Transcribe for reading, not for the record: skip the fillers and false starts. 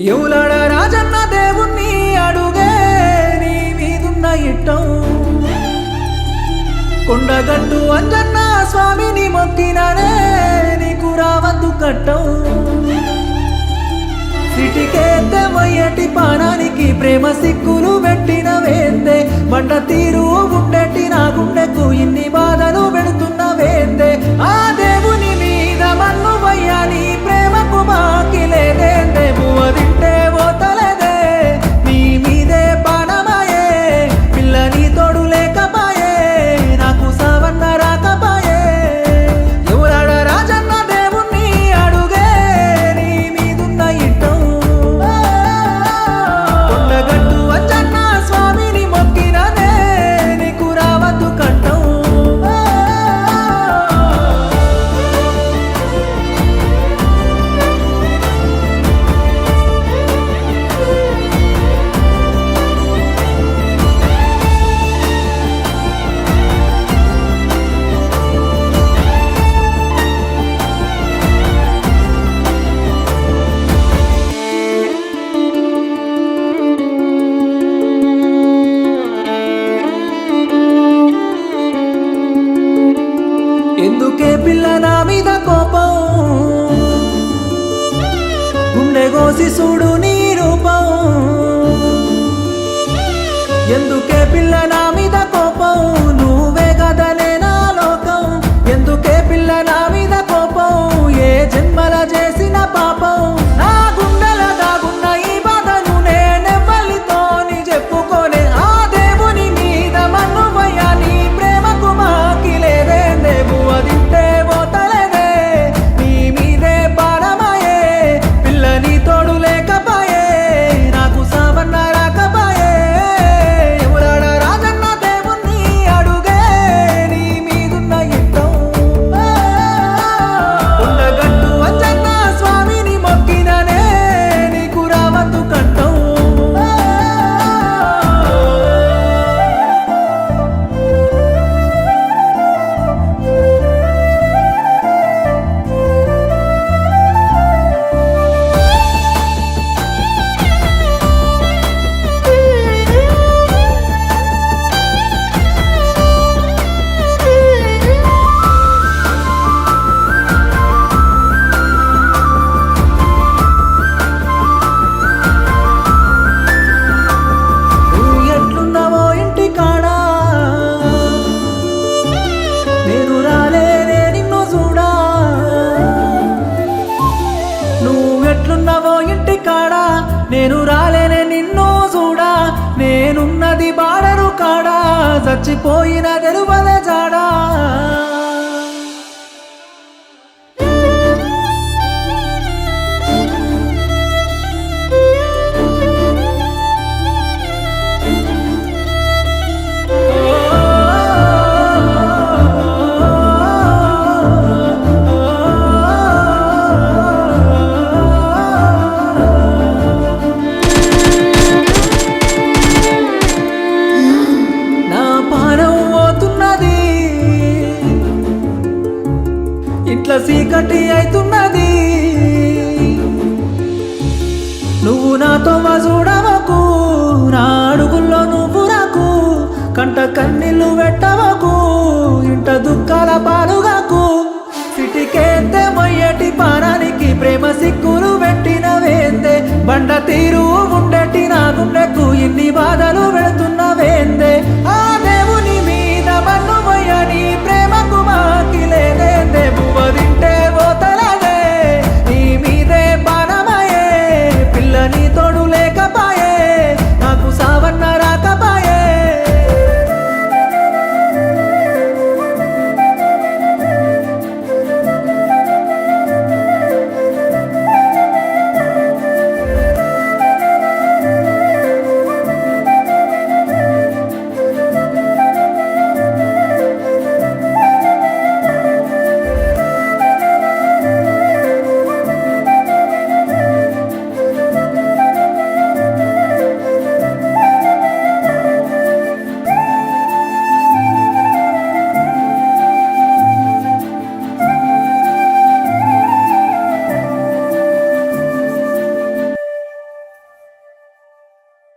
ఎవలాడ రాజన్న దేవుణ్ణి అడుగే నీ మీదున్న ఇట్టం కొండగట్టు అంజన్న స్వామిని మొక్కిననే నీకు రావద్దు కట్టం సిటికేద్దే మొయ్యటి పానానికి ప్రేమ సిక్కులు పెట్టిన వేందే బండ తీరు ఉండేటి నా గుండెకు ఇన్ని బాధలు పెడుతున్న వేందే ఆ దేవుని మీద మన్ను వయ్యాలి ప్రేమకు బాకి లేదేందే పువ్వ తింటే పోతలేదే నీ మీదే పానమాయే పిల్లని తోడు లేకపాయే నాకు సావన్న రాకపాయే ఎవరాడ రాజన్న దేవుణ్ణి అడుగే నీ మీదున్న ఇట్టం కొండగట్టు అంజన్న స్వామిని మొక్కినదే నీకు రావద్దు కట్టం ఎందుకే పిల్ల నా మీద కోపం గుండె కోసి చూడు నీ రూపం ఎందుకే పిల్ల నా మీద కోపం నువ్వే కదనే నా లోకం ఎందుకే పిల్ల నా మీద కోపం ఏ జన్మల చేసిన పాపం నా గుండెల దాగున్న ఈ బాధను నేనెవ్వలితోని చెప్పుకోనే ఆ దేవుని మీద మన్ను వయ్యాలి ప్రేమకు మాకి లేదేందే పువ్వ తింటే పోతలేదే నీ మీదే పారమాయే పిల్లని తోడు లేకపాయే నాకు సావన్న రాకపాయే ఎవరాడ రాజన్న దేవుణ్ణి అడుగే నీ మీదున్న ఇట్టం కొండగట్టు అంజన్న స్వామిని మొక్కిననే నీకు రావద్దు కట్టం నువ్వు ఎట్లున్నావో ఇంటి కాడా నేను రాలేనే నిన్ను చూడా నువ్వెట్లున్నావో ఇంటి కాడా నేను రాలేనే నిన్ను చూడా నేనున్నది బాడరు కాడా చచ్చిపోయిన తెలువదే జాడా నా పానం పోతున్నది ఇట్లా చీకటి అవుతున్నది నువ్వు నాతో చూడవకు నా అడుగుల్లో నువ్వు రాకు కంట కన్నీళ్ళు పెట్టవకు ఇంట దుఃఖాల పాలుగాకు సిటికేద్దే మొయ్యటి పానానికి ప్రేమ సిక్కులు పెట్టిన వేందే బండ తీరు ఉండేటి నా గుండెకు ఇన్ని బాధలు